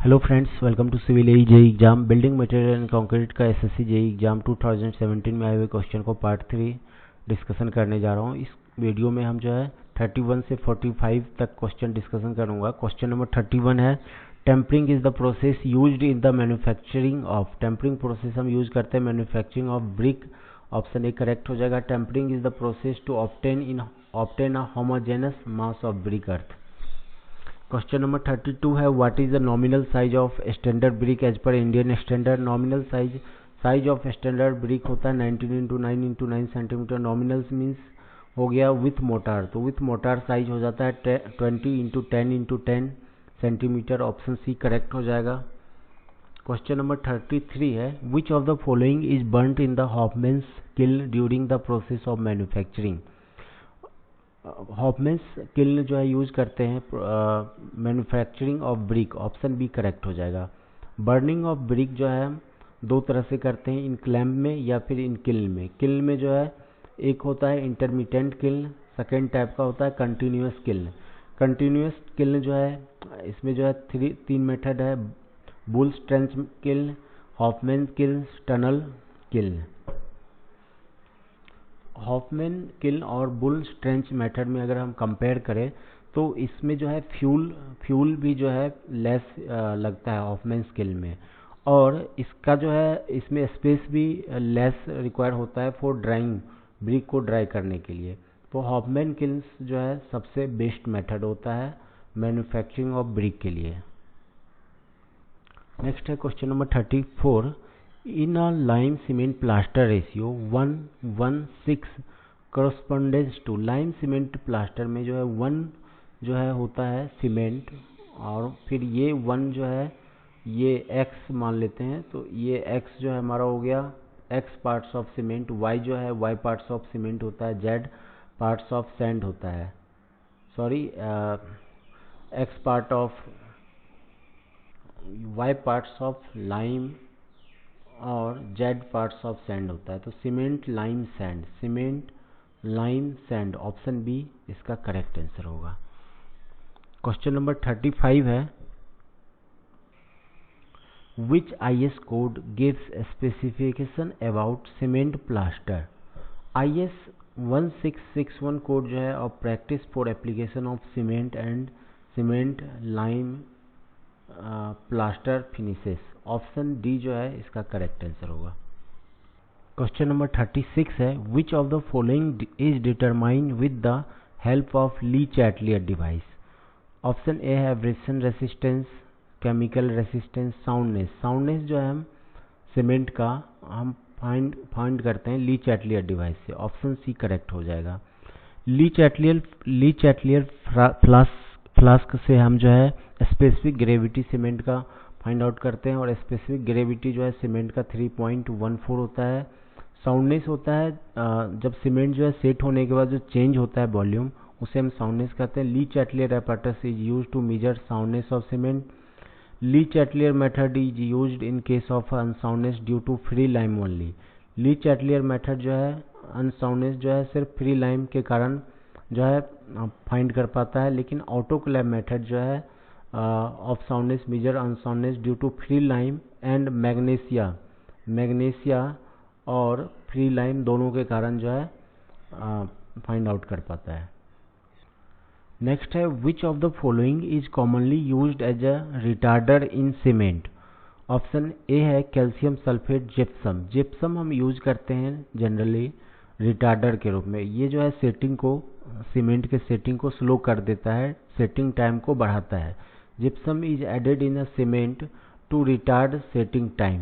Hello friends, welcome to civil A JE exam. Building material and concrete का SSC JE exam 2017 में आए हुए question को part 3 discussion करने जा रहा हूँ। इस वीडियो में हम जो है 31 से 45 तक क्वेश्चन डिस्कशन करूँगा। क्वेश्चन नंबर 31 है, tempering is the process used in the manufacturing of. Tempering process हम यूज करते हैं manufacturing of brick. Option A correct हो जाएगा। Tempering is the process to obtain a homogeneous mass of brick earth. Question number 32 है, what is the nominal size of standard brick as per Indian standard. Nominal size of standard brick होता है 19 into 9 into 9 centimetre. Nominal means हो गया with mortar, तो with mortar size हो जाता है 20 into 10 into 10 centimetre. Option C correct हो जाएगा। क्वेश्चन नंबर 33 है, which of the following is burnt in the Hoffmann's kiln during the process of manufacturing. Hoffmann's kiln जो है यूज करते हैं manufacturing of brick. Option B correct हो जाएगा। Burning of brick जो है दो तरह से करते हैं, इन क्लैम्प में या फिर इन किल्न में। किल्न में जो है एक होता है इंटरमीडिएट किल्न, सेकेंड टाइप का होता है कंटिन्यूअस किल्न। कंटिन्यूअस किल्न जो है इसमें जो है तीन मेथड है, bull trench kiln, Hoffmann kiln, tunnel kiln. Hoffmann kiln और बुल स्ट्रेंच मेथड में अगर हम कंपेयर करें तो इसमें जो है फ्यूल भी जो है लेस लगता है हॉफमैन किल्न में, और इसका जो है इसमें स्पेस भी लेस रिक्वायर होता है फॉर ड्राइंग, ब्रिक को ड्राई करने के लिए। तो हॉफमैन किल्न जो है सबसे बेस्ट मेथड होता है मैन्युफैक्चरिंग ऑफ ब्रिक के लिए। नेक्स्ट है question number 34, in a lime cement plaster ratio 1:6 corresponds to। lime cement plaster में जो है 1 जो है होता है सीमेंट, और फिर ये 1 जो है ये x मान लेते हैं, तो ये x जो है हमारा हो गया x parts of cement, y जो है y पार्ट्स ऑफ सीमेंट होता है, z पार्ट्स ऑफ सैंड होता है, sorry x part of y parts of lime और z पार्ट्स ऑफ सैंड होता है। तो cement lime sand, cement lime sand, option B इसका करेक्ट आंसर होगा। क्वेश्चन नंबर 35 है, which IS code gives specification about cement plaster. IS 1661 code जो है of practice for application of cement and cement lime plaster finishes. Option D जो है इसका correct answer होगा। Question number 36 है, which of the following is determined with the help of Le Chatelier device. Option A है abrasion resistance, chemical resistance, soundness. Soundness जो है हम cement का हम फाइंड करते हैं ली चैटलियर डिवाइस से। ऑप्शन सी करेक्ट हो जाएगा। ली चैटलियर फ्लास्क से हम जो है स्पेसिफिक ग्रेविटी सीमेंट का फाइंड आउट करते हैं, और स्पेसिफिक ग्रेविटी जो है सीमेंट का 3.14 होता है। साउंडनेस होता है जब सीमेंट जो है सेट होने के बाद जो चेंज होता है वॉल्यूम, उसे हम साउंडनेस कहते हैं। Le Chatelier apparatus is use to measure soundness of cement. Le Chatelier method is used in case of unsoundness due to free lime only. Le Chatelier method जो है अनसाउंडनेस जो है सिर्फ फ्री लाइम के कारण जो है फाइंड कर पाता है, लेकिन ऑटोक्लेव मेथड जो है of soundness measure unsoundness due to free lime and magnesia और फ्री लाइम दोनों के कारण जो है फाइंड आउट कर पाता है। नेक्स्ट है, which of the following is commonly used as a retarder in cement. Option A है कैल्शियम सल्फेट जिप्सम। जिप्सम हम यूज करते हैं जनरली रिटार्डर के रूप में। ये जो है सेटिंग को, सीमेंट के सेटिंग को स्लो कर देता है, सेटिंग टाइम को बढ़ाता है। Gypsum is added in a cement to retard setting time.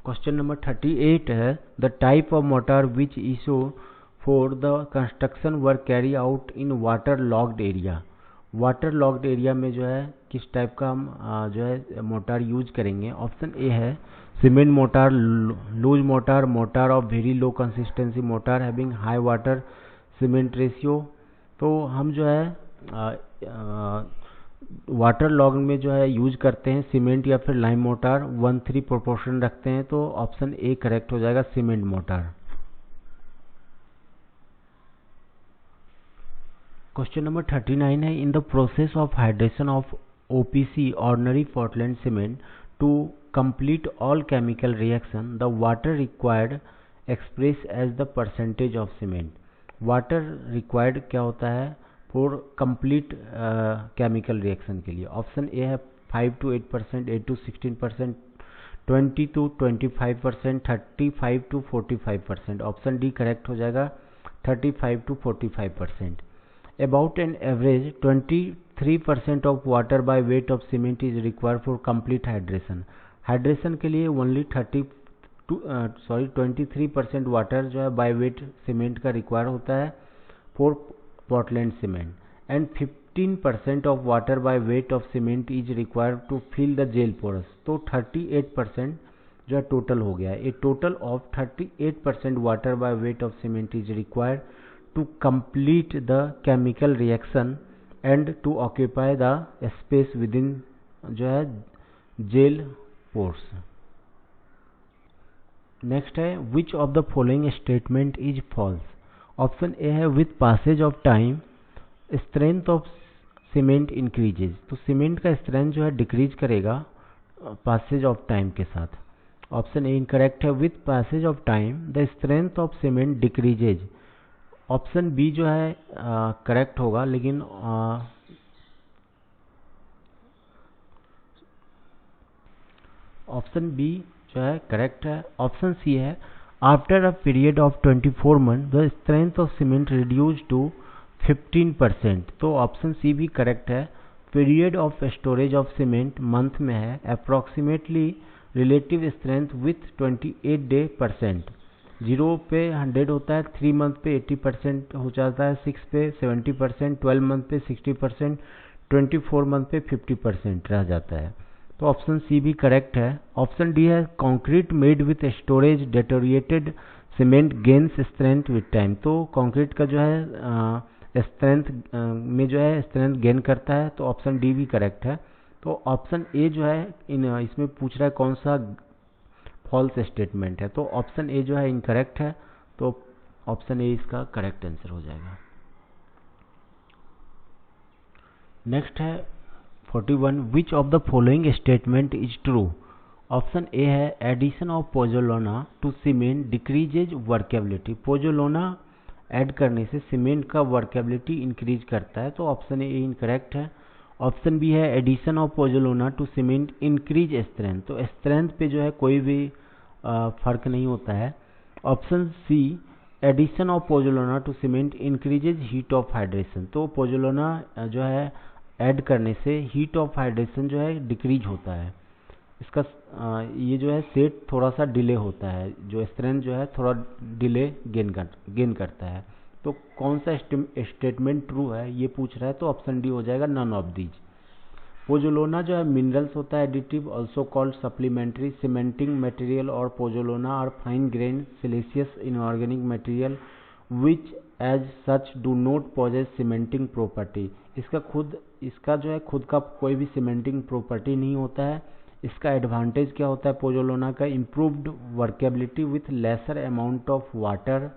Question number 38 है, the type of mortar which issue for the construction work carry out in water locked area. Water locked area में जो है किस type का हम जो है mortar use करेंगे। ऑप्शन ए है cement mortar, loose mortar, mortar of very low consistency, mortar having high water cement ratio. तो हम जो है वाटर लॉग में जो है यूज करते हैं सीमेंट या फिर लाइम मोटर, 1:3 प्रोपोर्शन रखते हैं, तो ऑप्शन ए करेक्ट हो जाएगा, सीमेंट मोटर। क्वेश्चन नंबर 39 है, in the process of hydration of OPC ordinary Portland cement to complete all chemical reaction, the water required expressed as the percentage of cement. Water required क्या होता है for complete chemical reaction के लिए? Option A है 5 to 8%, 8 to 16%, 20 to 25%, 35 to 45%. Option D correct हो जाएगा 35 to 45%. About an average 23% of water by weight of cement is required for complete hydration. हाइड्रेशन के लिए ओनली 23% वाटर जो है बाय वेट सीमेंट का रिक्वायर होता है for Portland cement, and 15% of water by weight of cement is required to fill the gel pores. तो 38% जो है टोटल हो गया है. A total of 38% water by weight of cement is required to complete the chemical reaction and to occupy the space within जो है jail pores. Next है which of the following statement is false. Option A है with passage of time strength of cement increases. तो cement का strength जो है decrease करेगा passage of time के साथ. ऑप्शन ए इनकरेक्ट है with passage of time the strength of cement decreases. Option B जो है करेक्ट होगा, लेकिन ऑप्शन बी जो है करेक्ट है. ऑप्शन सी है after a period of 24 month the strength of cement reduce to 15%. तो ऑप्शन सी भी करेक्ट है. Period of storage of cement month में है. Approximately relative strength with 28 day %. 0 पे 100 होता है, 3 मंथ पे 80% हो जाता है, 6 पे 70%, 12 मंथ पे 60%, 24 मंथ पे 50% रह जाता है. तो ऑप्शन सी भी करेक्ट है. ऑप्शन डी है concrete made with storage deteriorated cement gains strength with time. तो कंक्रीट का जो है स्ट्रेंथ में जो है स्ट्रेंथ गेन करता है. तो ऑप्शन डी भी करेक्ट है. तो ऑप्शन ए जो है इसमें पूछ रहा है कौन सा फॉल्स स्टेटमेंट है. तो ऑप्शन ए जो है इनकरेक्ट है. तो ऑप्शन ए इसका करेक्ट आंसर हो जाएगा. नेक्स्ट है 41 which of the following statement is true. Option A है addition of pozzolana to cement decreases workability. Pozzolana add करने से सीमेंट का वर्केबिलिटी इंक्रीज करता है. तो ऑप्शन ए इनकरेक्ट है. ऑप्शन बी है addition of pozzolana to cement increase strength. तो स्ट्रेंथ पे जो है कोई भी फर्क नहीं होता है. Option C addition of pozzolana to cement increases heat of hydration. तो पोजोलोना जो है ऐड करने से हीट ऑफ हाइड्रेशन जो है डिक्रीज होता है. इसका ये जो है सेट थोड़ा सा डिले होता है, जो स्ट्रेंथ जो है थोड़ा डिले गेन करता है. तो कौन सा स्टेटमेंट ट्रू है ये पूछ रहा है. तो ऑप्शन डी हो जाएगा नन ऑफ दीज. पोजोलोना जो है मिनरल्स होता है additive also called supplementary cementing material, और पोजोलोना और fine grain siliceous inorganic material which as such do not possess cementing property. इसका जो है खुद का कोई भी सीमेंटिंग प्रॉपर्टी नहीं होता है. इसका एडवांटेज क्या होता है पोजोलोना का? Improved workability with lesser amount of water,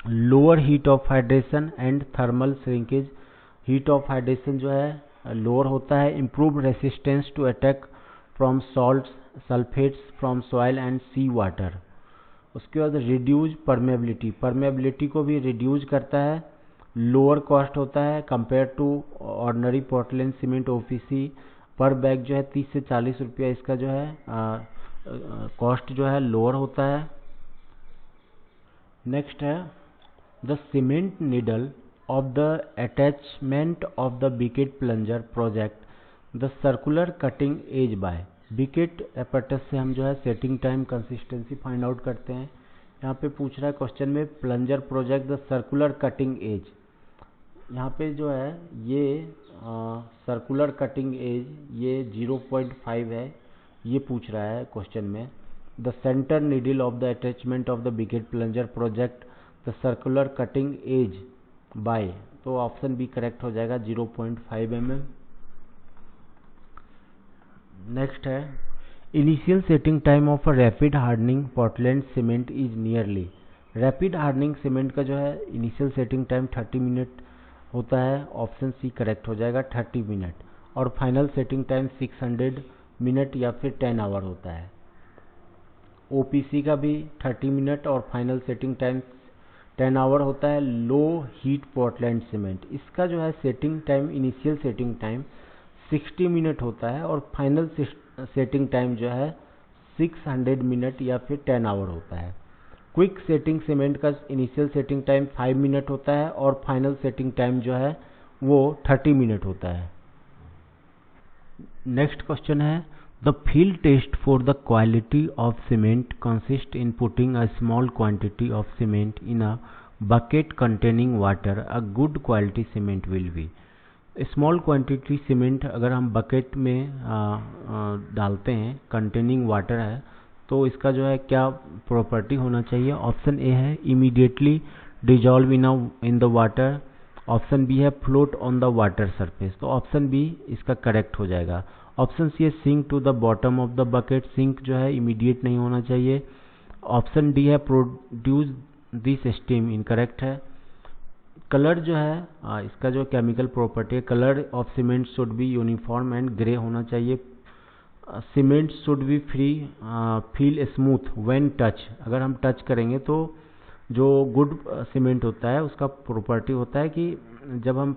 lower heat of hydration and thermal shrinkage. Heat of hydration जो है लोअर होता है. Improved resistance to attack from salt sulphates from soil and sea water. उसके बाद reduce permeability, permeability को भी reduce करता है. लोअर कॉस्ट होता है compare to ordinary Portland cement OPC. Per bag जो है 30 से 40 रुपया इसका जो है कॉस्ट जो है लोअर होता है. नेक्स्ट है the cement needle of the attachment of the Beckett plunger project the circular cutting edge by. Beckett apparatus से हम जो है setting time consistency find out करते हैं. यहाँ पे पूछ रहा है क्वेश्चन में plunger project the circular cutting as. यहाँ पे जो है ये सर्कुलर कटिंग एज ये 0.5 है, ये पूछ रहा है क्वेश्चन में. The centre needle of the attachment of the Beckett plunger project the circular cutting edge by. तो ऑप्शन बी करेक्ट हो जाएगा 0.5 mm. नेक्स्ट है initial setting time of a rapid hardening Portland cement is nearly. Rapid hardening cement का जो है initial setting time 30 minute होता है. Option C correct हो जाएगा 30 मिनट. और फाइनल सेटिंग टाइम 600 मिनट या फिर 10 आवर होता है। ओपीसी का भी 30 मिनट और फाइनल सेटिंग टाइम 10 आवर होता है। लो हीट पोर्टलैंड सीमेंट, इसका जो है setting time, initial setting time 60 minute होता है और फाइनल सेटिंग टाइम जो है 600 मिनट या फिर 10 आवर होता है। क्विक सेटिंग सीमेंट का इनिशियल सेटिंग टाइम 5 मिनट होता है और फाइनल सेटिंग टाइम जो है वो 30 मिनट होता है। नेक्स्ट क्वेश्चन है, the field test for the quality of cement consist in putting a small quantity of cement in a bucket containing water. A good quality cement will be. Small quantity cement अगर हम bucket में डालते हैं, containing water है, तो इसका जो है क्या प्रॉपर्टी होना चाहिए? ऑप्शन ए है immediately dissolve in the water, option B है float on the water surface. तो ऑप्शन बी इसका करेक्ट हो जाएगा। ऑप्शन सी है sink to the bottom of the bucket, sink जो है इमीडिएट नहीं होना चाहिए। ऑप्शन डी है प्रोड्यूस दिस स्टीम, इनकरेक्ट है। कलर जो है इसका जो केमिकल प्रॉपर्टी है, colour of cement should be uniform and grey होना चाहिए। Cement should be free feel smooth when touch, अगर हम टच करेंगे तो जो गुड सीमेंट होता है उसका प्रॉपर्टी होता है कि जब हम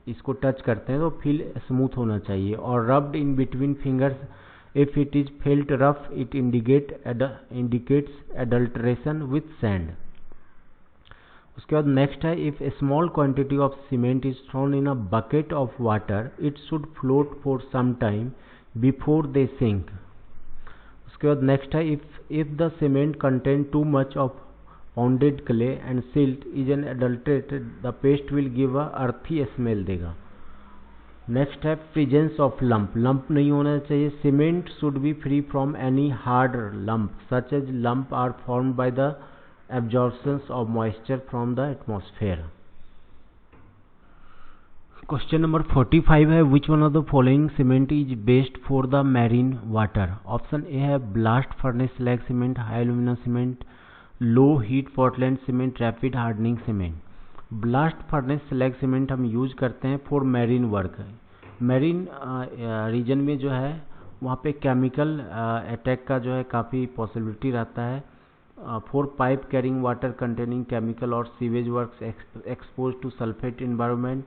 इसको टच करते हैं तो फील स्मूथ होना चाहिए। और rubbed in between fingers if it is felt rough it indicates adulteration with sand. उसके बाद नेक्स्ट है, if a small quantity of cement is thrown in a bucket of water it should float for some time before they sink. उसके बाद next है, if the cement contain too much of pounded clay and silt is an adulterated, the paste will give a earthy smell देगा। Next है presence of lump, lump नहीं होना चाहिए। Cement should be free from any hard lump such as lump are formed by the absorption of moisture from the atmosphere. Question number 45 है, which one of the following cement is best for the marine water. Option A है blast furnace slag cement, high alumina cement, low heat Portland cement, rapid hardening cement. Blast furnace slag cement हम use करते हैं for marine work. Marine region में जो है वहाँ पे chemical attack का जो है काफ़ी पॉसिबिलिटी रहता है। For pipe carrying water containing chemical और sewage work expose to sulphate environment.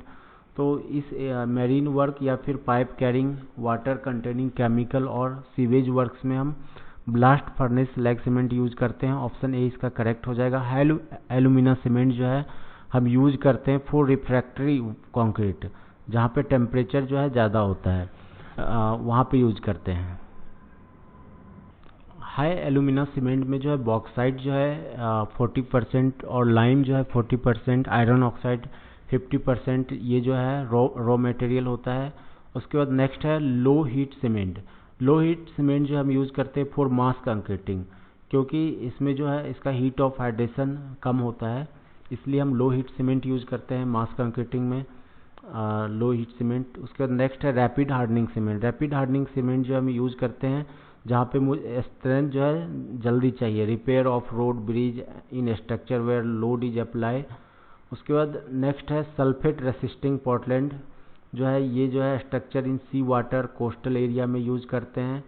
तो इस मैरीन वर्क या फिर pipe carrying water containing chemical और सीवेज वर्क्स में हम blast furnace slag cement use करते हैं। ऑप्शन ए इसका करेक्ट हो जाएगा। एल्यूमिना सीमेंट जो है हम यूज करते हैं फॉर रिफ्रैक्टरी कंक्रीट, जहाँ पे टेम्परेचर जो है ज़्यादा होता है वहाँ पे यूज करते हैं। हाई एल्यूमिना सीमेंट में जो है बॉक्साइट जो है 40% और लाइम जो है 40%, आयरन ऑक्साइड 50%, ये जो है रॉ मटेरियल होता है। उसके बाद नेक्स्ट है low heat cement. Low heat cement जो हम यूज़ करते हैं फॉर मास कंक्रीटिंग, क्योंकि इसमें जो है इसका हीट ऑफ हाइड्रेशन कम होता है, इसलिए हम लो हीट सीमेंट यूज़ करते हैं मास कंक्रीटिंग में, लो हीट सीमेंट। उसके बाद नेक्स्ट है rapid hardening cement. Rapid hardening cement जो हम यूज़ करते हैं जहाँ पे मुझे स्ट्रेंथ जो है जल्दी चाहिए, repair of road bridge in structure where load is apply. उसके बाद नेक्स्ट है सल्फेट रेसिस्टिंग पोर्टलैंड, जो है ये जो है structure in sea water coastal area में यूज करते हैं।